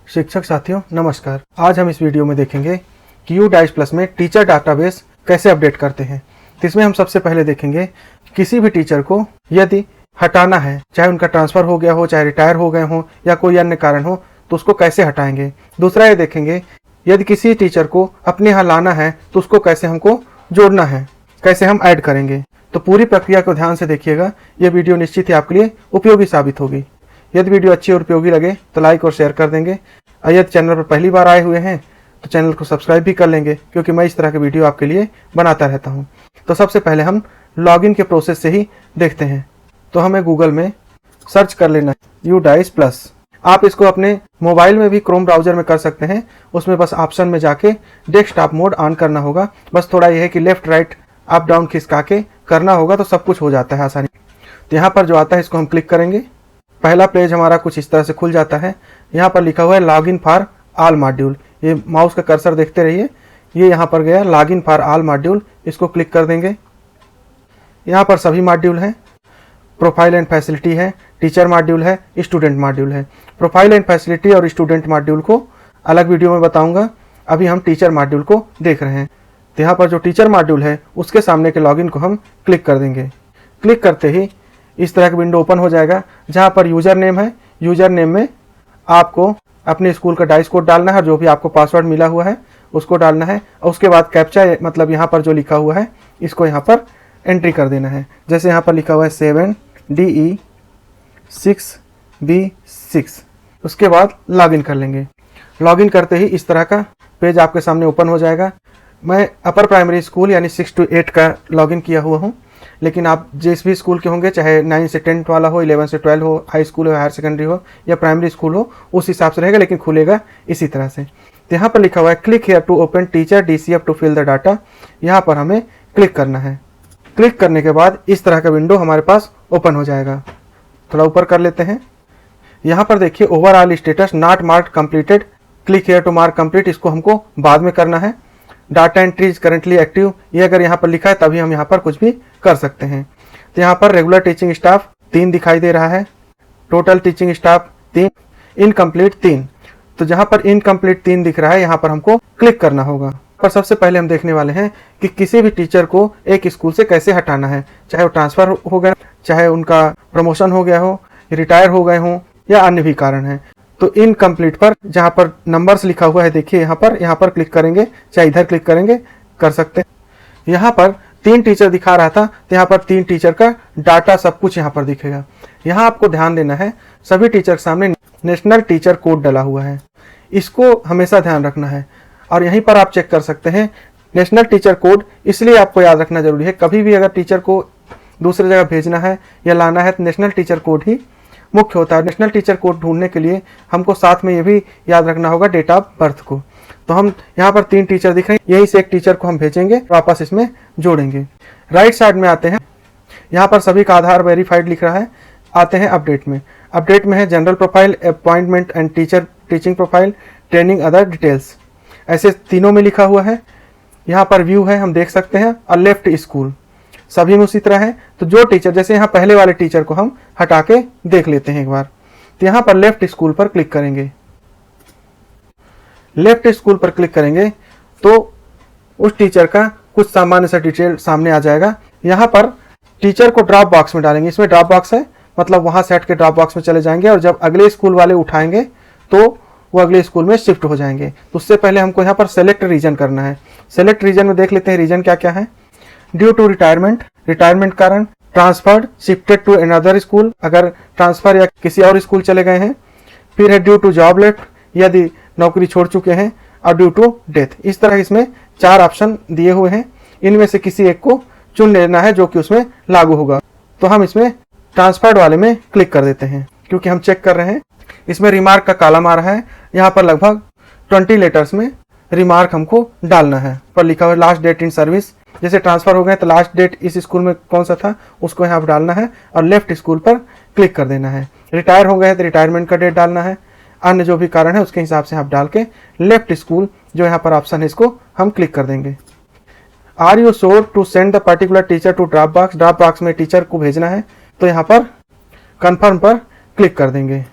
शिक्षक साथियों नमस्कार। आज हम इस वीडियो में देखेंगे कि UDICE प्लस में टीचर डाटाबेस कैसे अपडेट करते हैं। तो इसमें हम सबसे पहले देखेंगे किसी भी टीचर को यदि हटाना है, चाहे उनका ट्रांसफ़र हो गया हो, चाहे रिटायर हो गए हो या कोई अन्य कारण हो, तो उसको कैसे हटाएंगे। दूसरा ये देखेंगे यदि किसी टीचर को अपने यहाँ लाना है तो उसको कैसे हमको जोड़ना है, कैसे हम ऐड करेंगे। तो पूरी प्रक्रिया को ध्यान से देखिएगा, ये वीडियो निश्चित ही आपके लिए उपयोगी साबित होगी। यदि वीडियो अच्छी और उपयोगी लगे तो लाइक और शेयर कर देंगे। और यदि चैनल पर पहली बार आए हुए हैं तो चैनल को सब्सक्राइब भी कर लेंगे, क्योंकि मैं इस तरह के वीडियो आपके लिए बनाता रहता हूं। तो सबसे पहले हम लॉगिन के प्रोसेस से ही देखते हैं। तो हमें गूगल में सर्च कर लेना है UDICE प्लस। आप इसको अपने मोबाइल में भी क्रोम ब्राउजर में कर सकते हैं। उसमें बस ऑप्शन में जाके डेस्कटॉप मोड ऑन करना होगा। बस थोड़ा यह है कि लेफ्ट राइट अप डाउन खिसका के करना होगा तो सब कुछ हो जाता है आसानी। तो यहाँ पर जो आता है इसको हम क्लिक करेंगे। पहला पेज हमारा कुछ इस तरह से खुल जाता है। यहाँ पर लिखा हुआ है लॉगिन फॉर ऑल मॉड्यूल। ये माउस का कर्सर देखते रहिए, ये यहाँ पर गया लॉगिन फॉर ऑल मॉड्यूल। इसको क्लिक कर देंगे। यहाँ पर सभी मॉड्यूल हैं। प्रोफाइल एंड फैसिलिटी है, टीचर मॉड्यूल है, स्टूडेंट मॉड्यूल है। प्रोफाइल एंड फैसिलिटी और स्टूडेंट मॉड्यूल को अलग वीडियो में बताऊंगा। अभी हम टीचर मॉड्यूल को देख रहे हैं। तो यहाँ पर जो टीचर मॉड्यूल है उसके सामने के लॉगिन को हम क्लिक कर देंगे। क्लिक करते ही इस तरह का विंडो ओपन हो जाएगा, जहाँ पर यूजर नेम है। यूजर नेम में आपको अपने स्कूल का डाइस कोड डालना है और जो भी आपको पासवर्ड मिला हुआ है उसको डालना है। और उसके बाद कैप्चा, मतलब यहाँ पर जो लिखा हुआ है इसको यहाँ पर एंट्री कर देना है। जैसे यहाँ पर लिखा हुआ है 7DE6B6। उसके बाद लॉगिन कर लेंगे। लॉगिन करते ही इस तरह का पेज आपके सामने ओपन हो जाएगा। मैं अपर प्राइमरी स्कूल यानी 6 to 8 का लॉगिन किया हुआ हूँ, लेकिन आप जिस भी स्कूल के होंगे, चाहे 9 से 10 वाला हो, 11 से 12 हो, हाई स्कूल हो, हायर सेकेंडरी हो या प्राइमरी स्कूल हो, उस हिसाब से रहेगा, लेकिन खुलेगा इसी तरह से। तो यहाँ पर लिखा हुआ है click here to open teacher DCF to fill the data. यहाँ पर हमें क्लिक करना है। क्लिक करने के बाद इस तरह का विंडो हमारे पास ओपन हो जाएगा। थोड़ा ऊपर कर लेते हैं। यहाँ पर देखिए overall status not mark completed, click here to mark complete. इसको हमको बाद में करना है। Data entry is currently active, ये अगर यहाँ पर लिखा है तभी हम यहाँ पर कुछ भी कर सकते हैं। तो यहाँ पर रेगुलर टीचिंग स्टाफ 3 दिखाई दे रहा है, टोटल टीचिंग स्टाफ 3, इनकम्प्लीट 3। तो जहाँ पर इनकम्प्लीट 3 दिख रहा है यहाँ पर हमको क्लिक करना होगा। पर सबसे पहले हम देखने वाले हैं कि किसी भी टीचर को एक स्कूल से कैसे हटाना है, चाहे वो ट्रांसफर हो गया, चाहे उनका प्रमोशन हो गया हो, रिटायर हो गए हों या अन्य भी कारण है। तो इनकम्प्लीट पर जहाँ पर नंबर्स लिखा हुआ है देखिए यहाँ पर क्लिक करेंगे, चाहे इधर क्लिक करेंगे, कर सकते हैं। यहाँ पर 3 टीचर दिखा रहा था, तो यहाँ पर 3 टीचर का डाटा सब कुछ यहाँ पर दिखेगा। यहाँ आपको ध्यान देना है सभी टीचर के सामने नेशनल टीचर कोड डला हुआ है, इसको हमेशा ध्यान रखना है। और यहीं पर आप चेक कर सकते हैं नेशनल टीचर कोड, इसलिए आपको याद रखना जरूरी है। कभी भी अगर टीचर को दूसरी जगह भेजना है या लाना है तो नेशनल टीचर कोड ही मुख्य होता है। नेशनल टीचर कोड ढूंढने के लिए हमको साथ में ये भी याद रखना होगा डेट ऑफ बर्थ को। तो हम यहाँ पर 3 टीचर दिख रहे हैं, यही से एक टीचर को हम भेजेंगे, वापस इसमें जोड़ेंगे। राइट साइड में आते हैं, यहाँ पर सभी का आधार वेरीफाइड लिख रहा है। आते हैं अपडेट में। अपडेट में है general profile, appointment and teacher teaching profile, training other details, ऐसे तीनों में लिखा हुआ है। यहाँ पर व्यू है, हम देख सकते हैं, और लेफ्ट स्कूल सभी में उसी तरह है। तो जो टीचर, जैसे यहाँ पहले वाले टीचर को हम हटा के देख लेते हैं एक बार। तो यहाँ पर लेफ्ट स्कूल पर क्लिक करेंगे। लेफ्ट स्कूल पर क्लिक करेंगे तो उस टीचर का कुछ सामान्य सा डिटेल सामने आ जाएगा। यहाँ पर टीचर को ड्रॉप बॉक्स में डालेंगे। इसमें ड्रॉप बॉक्स है, मतलब वहां से हट के ड्रॉप बॉक्स में चले जाएंगे और जब अगले स्कूल वाले उठाएंगे तो वो अगले स्कूल में शिफ्ट हो जाएंगे। तो उससे पहले हमको यहाँ पर सेलेक्ट रीजन करना है। सेलेक्ट रीजन में देख लेते हैं रीजन क्या क्या है। ड्यू टू रिटायरमेंट, रिटायरमेंट कारण, transferred, shifted to another school, अगर ट्रांसफर या किसी और स्कूल चले गए हैं। फिर है ड्यू टू जॉब लेफ्ट, यदि नौकरी छोड़ चुके हैं, और ड्यू टू डेथ। इस तरह इसमें 4 ऑप्शन दिए हुए हैं, इनमें से किसी एक को चुन लेना है जो कि उसमें लागू होगा। तो हम इसमें ट्रांसफर्ड वाले में क्लिक कर देते हैं, क्योंकि हम चेक कर रहे हैं। इसमें रिमार्क का कॉलम आ रहा है, यहाँ पर लगभग 20 लेटर्स में रिमार्क हमको डालना है। पर लिखा हुआ है लास्ट डेट इन सर्विस, जैसे ट्रांसफर हो गए तो लास्ट डेट इस स्कूल में कौन सा था उसको यहाँ पर डालना है और लेफ्ट स्कूल पर क्लिक कर देना है। रिटायर हो गए तो रिटायरमेंट का डेट डालना है। अन्य जो भी कारण है उसके हिसाब से आप डाल के लेफ्ट स्कूल जो यहाँ पर ऑप्शन है इसको हम क्लिक कर देंगे। Are you sure to send the particular teacher to drop box, drop box में टीचर को भेजना है, तो यहाँ पर कन्फर्म पर क्लिक कर देंगे।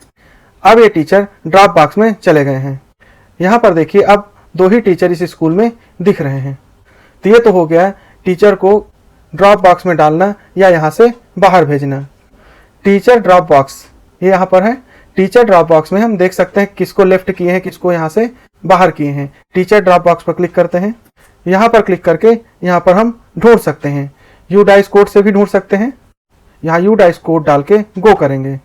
अब ये टीचर ड्रॉप बॉक्स में चले गए हैं। यहाँ पर देखिए अब 2 ही टीचर इस स्कूल में दिख रहे हैं। तो ये तो हो गया टीचर को ड्रॉप बॉक्स में डालना या यहाँ से बाहर भेजना। टीचर ड्रॉप बॉक्स ये यहाँ पर है। टीचर ड्रॉप बॉक्स में हम देख सकते हैं किसको लेफ्ट किए हैं, किसको यहाँ से बाहर किए हैं। टीचर ड्रॉप बॉक्स पर क्लिक करते हैं। यहाँ पर क्लिक करके यहाँ पर हम ढूंढ सकते हैं। यू डाइस कोड से भी ढूंढ सकते हैं। यहाँ यू डाइस कोड डाल के गो करेंगे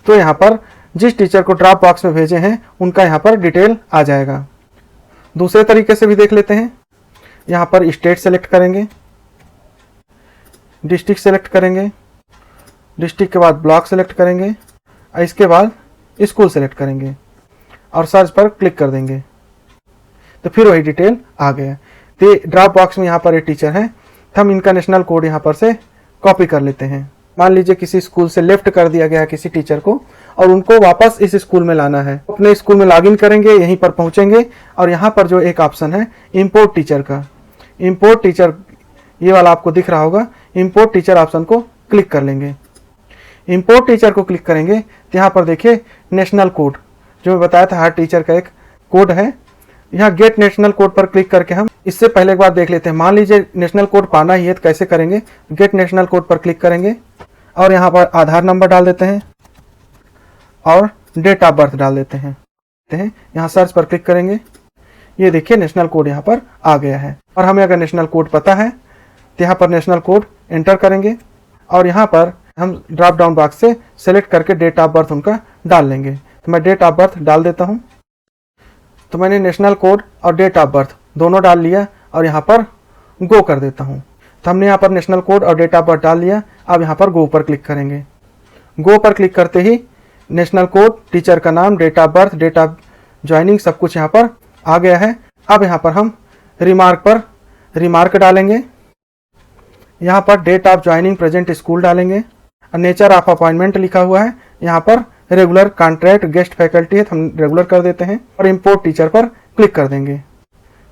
तो यहाँ पर जिस टीचर को ड्रॉप बॉक्स में भेजे हैं उनका यहाँ पर डिटेल आ जाएगा। दूसरे तरीके से भी देख लेते हैं। यहाँ पर स्टेट सेलेक्ट करेंगे, डिस्ट्रिक्ट सेलेक्ट करेंगे, डिस्ट्रिक्ट के बाद ब्लॉक सेलेक्ट करेंगे और इसके बाद स्कूल सेलेक्ट करेंगे और सर्च पर क्लिक कर देंगे तो फिर वही डिटेल आ गया। तो ड्रॉप बॉक्स में यहाँ पर एक टीचर हैं तो हम इनका नेशनल कोड यहाँ पर से कॉपी कर लेते हैं। मान लीजिए किसी स्कूल से लेफ्ट कर दिया गया किसी टीचर को और उनको वापस इस स्कूल में लाना है। अपने स्कूल में लॉगिन करेंगे, यहीं पर पहुंचेंगे और यहाँ पर जो एक ऑप्शन है इंपोर्ट टीचर का, इंपोर्ट टीचर ये वाला आपको दिख रहा होगा। इंपोर्ट टीचर ऑप्शन को क्लिक कर लेंगे। इंपोर्ट टीचर को क्लिक करेंगे तो यहाँ पर देखिए नेशनल कोड जो मैं बताया था, हर टीचर का एक कोड है। यहाँ गेट नेशनल कोड पर क्लिक करके हम इससे पहले एक बार देख लेते हैं। मान लीजिए नेशनल कोड पाना ही है तो कैसे करेंगे। गेट नेशनल कोड पर क्लिक करेंगे और यहाँ पर आधार नंबर डाल देते हैं और डेट ऑफ बर्थ डाल देते हैं। यहाँ सर्च पर क्लिक करेंगे। ये देखिए नेशनल कोड यहाँ पर आ गया है। और हमें अगर नेशनल कोड पता है तो यहाँ पर नेशनल कोड एंटर करेंगे और यहाँ पर हम ड्रॉप डाउन बॉक्स से सेलेक्ट करके डेट ऑफ बर्थ उनका डाल लेंगे। तो मैं डेट ऑफ बर्थ डाल देता हूँ। तो मैंने नेशनल कोड और डेट ऑफ बर्थ दोनों डाल लिया और यहाँ पर गो कर देता हूँ। तो हमने यहाँ पर नेशनल कोड और डेट ऑफ बर्थ डाल लिया। अब यहाँ पर गो पर क्लिक करेंगे। गो पर क्लिक करते ही नेशनल कोड, टीचर का नाम, date of birth, date of joining सब कुछ यहाँ पर आ गया है। अब यहाँ पर हम रिमार्क पर रिमार्क डालेंगे। यहाँ पर date of joining present school डालेंगे और नेचर ऑफ अपॉइंटमेंट लिखा हुआ है। यहाँ पर रेगुलर, कॉन्ट्रैक्ट, गेस्ट फैकल्टी है तो हम रेगुलर कर देते हैं और इंपोर्ट टीचर पर क्लिक कर देंगे।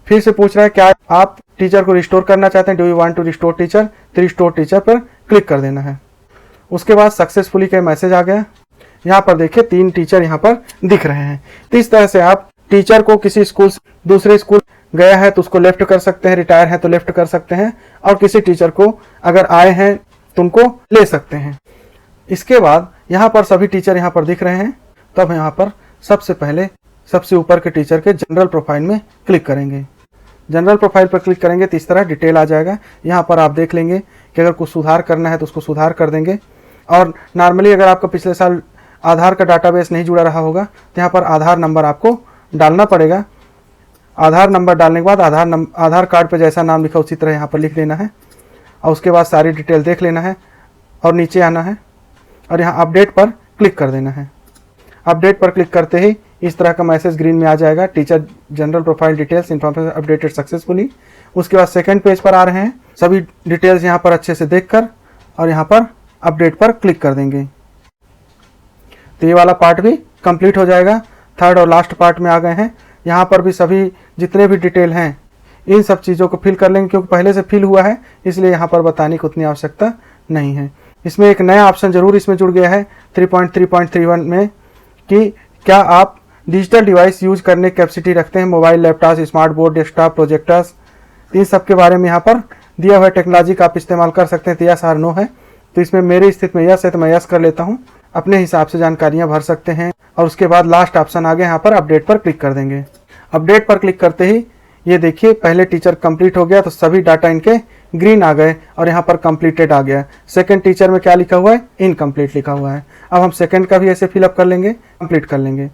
फिर से पूछ रहा है क्या आप टीचर को रिस्टोर करना चाहते हैं, do you want to restore teacher, तो रिस्टोर टीचर पर क्लिक कर देना है। उसके बाद सक्सेसफुली का मैसेज आ गया। यहाँ पर देखिए 3 टीचर यहाँ पर दिख रहे हैं। तो इस तरह से आप टीचर को किसी स्कूल से दूसरे स्कूल गया है तो उसको लेफ्ट कर सकते हैं, रिटायर है तो लेफ्ट कर सकते हैं और किसी टीचर को अगर आए हैं तो उनको ले सकते हैं। इसके बाद यहाँ पर सभी टीचर यहाँ पर दिख रहे हैं। तब यहाँ पर सबसे पहले सबसे ऊपर के टीचर के जनरल प्रोफाइल में क्लिक करेंगे। जनरल प्रोफाइल पर क्लिक करेंगे तो इस तरह डिटेल आ जाएगा। यहाँ पर आप देख लेंगे कि अगर कुछ सुधार करना है तो उसको सुधार कर देंगे। और नॉर्मली अगर आपका पिछले साल आधार का डाटाबेस नहीं जुड़ा रहा होगा तो यहाँ पर आधार नंबर आपको डालना पड़ेगा। आधार नंबर डालने के बाद आधार कार्ड पर जैसा नाम लिखा उसी तरह यहाँ पर लिख देना है और उसके बाद सारी डिटेल देख लेना है और नीचे आना है और यहाँ अपडेट पर क्लिक कर देना है। अपडेट पर क्लिक करते ही इस तरह का मैसेज ग्रीन में आ जाएगा, teacher general profile details information updated successfully. उसके बाद सेकंड पेज पर आ रहे हैं, सभी डिटेल्स यहाँ पर अच्छे से देखकर और यहाँ पर अपडेट पर क्लिक कर देंगे तो ये वाला पार्ट भी कंप्लीट हो जाएगा। थर्ड और लास्ट पार्ट में आ गए हैं। यहाँ पर भी सभी जितने भी डिटेल हैं इन सब चीज़ों को फिल कर लेंगे क्योंकि पहले से फिल हुआ है इसलिए यहाँ पर बताने की उतनी आवश्यकता नहीं है। इसमें एक नया ऑप्शन जरूर इसमें जुड़ गया है 3.3.31 में कि क्या आप डिजिटल डिवाइस यूज करने की कैपेसिटी रखते हैं, mobile, laptop, smart board, desktop, projectors, इन सब के बारे में यहाँ पर दिया हुआ टेक्नोलॉजी का आप इस्तेमाल कर सकते हैं। तो यस और नो है, तो इसमें मेरी स्थिति में यस है तो मैं यस कर लेता हूँ। अपने हिसाब से जानकारियाँ भर सकते हैं और उसके बाद लास्ट ऑप्शन आ गया, यहाँ पर अपडेट पर क्लिक कर देंगे। अपडेट पर क्लिक करते ही ये देखिए पहले टीचर कंप्लीट हो गया तो सभी डाटा इनके ग्रीन आ गए और यहाँ पर कंप्लीटेड आ गया। सेकंड टीचर में क्या लिखा हुआ है, इनकम्प्लीट लिखा हुआ है। अब हम सेकंड का भी ऐसे फिलअप कर लेंगे, कंप्लीट कर लेंगे।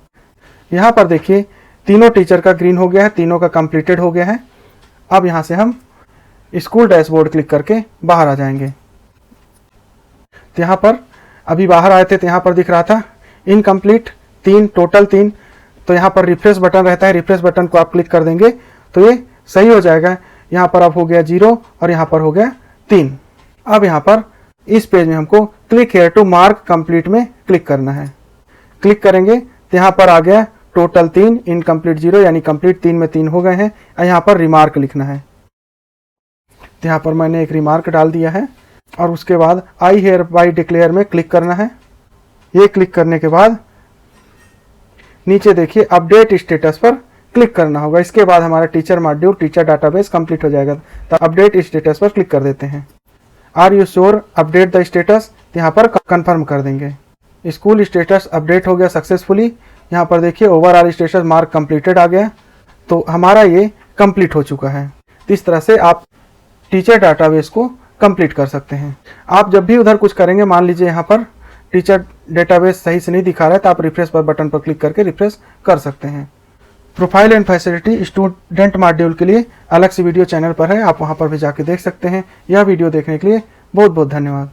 यहाँ पर देखिए तीनों टीचर का ग्रीन हो गया है, तीनों का कंप्लीटेड हो गया है। अब यहाँ से हम स्कूल डैशबोर्ड क्लिक करके बाहर आ जाएंगे। तो यहाँ पर अभी बाहर आए थे तो यहाँ पर दिख रहा था इनकम्प्लीट 3, टोटल 3। तो यहाँ पर रिफ्रेश बटन रहता है, रिफ्रेश बटन को आप क्लिक कर देंगे तो ये सही हो जाएगा। यहाँ पर अब हो गया 0 और यहाँ पर हो गया 3। अब यहाँ पर इस पेज में हमको click here to mark complete में क्लिक करना है। क्लिक करेंगे तो यहाँ पर आ गया टोटल 3, इनकम्प्लीट 0, यानी कंप्लीट 3 में 3 हो गए हैं। और यहाँ पर रिमार्क लिखना है तो यहाँ पर मैंने एक रिमार्क डाल दिया है और उसके बाद आई हेयर बाई डिक्लेयर में क्लिक करना है। ये क्लिक करने के बाद नीचे देखिए अपडेट स्टेटस पर क्लिक करना होगा। इसके बाद हमारा teacher module teacher database complete हो जाएगा। तो अपडेट स्टेटस पर क्लिक कर देते हैं। Are you sure update the status, यहाँ पर कंफर्म कर देंगे। स्कूल स्टेटस अपडेट हो गया सक्सेसफुली। यहाँ पर देखिए ओवरऑल स्टेटस मार्क कंप्लीटेड आ गया। तो हमारा ये कंप्लीट हो चुका है। इस तरह से आप टीचर डाटाबेस को कंप्लीट कर सकते हैं। आप जब भी उधर कुछ करेंगे, मान लीजिए यहाँ पर टीचर डेटाबेस सही से नहीं दिखा रहा है, तो आप रिफ्रेश पर बटन पर क्लिक करके रिफ्रेश कर सकते हैं। Profile and facility student module के लिए अलग से वीडियो चैनल पर है, आप वहाँ पर भी जाके देख सकते हैं। यह वीडियो देखने के लिए बहुत बहुत धन्यवाद।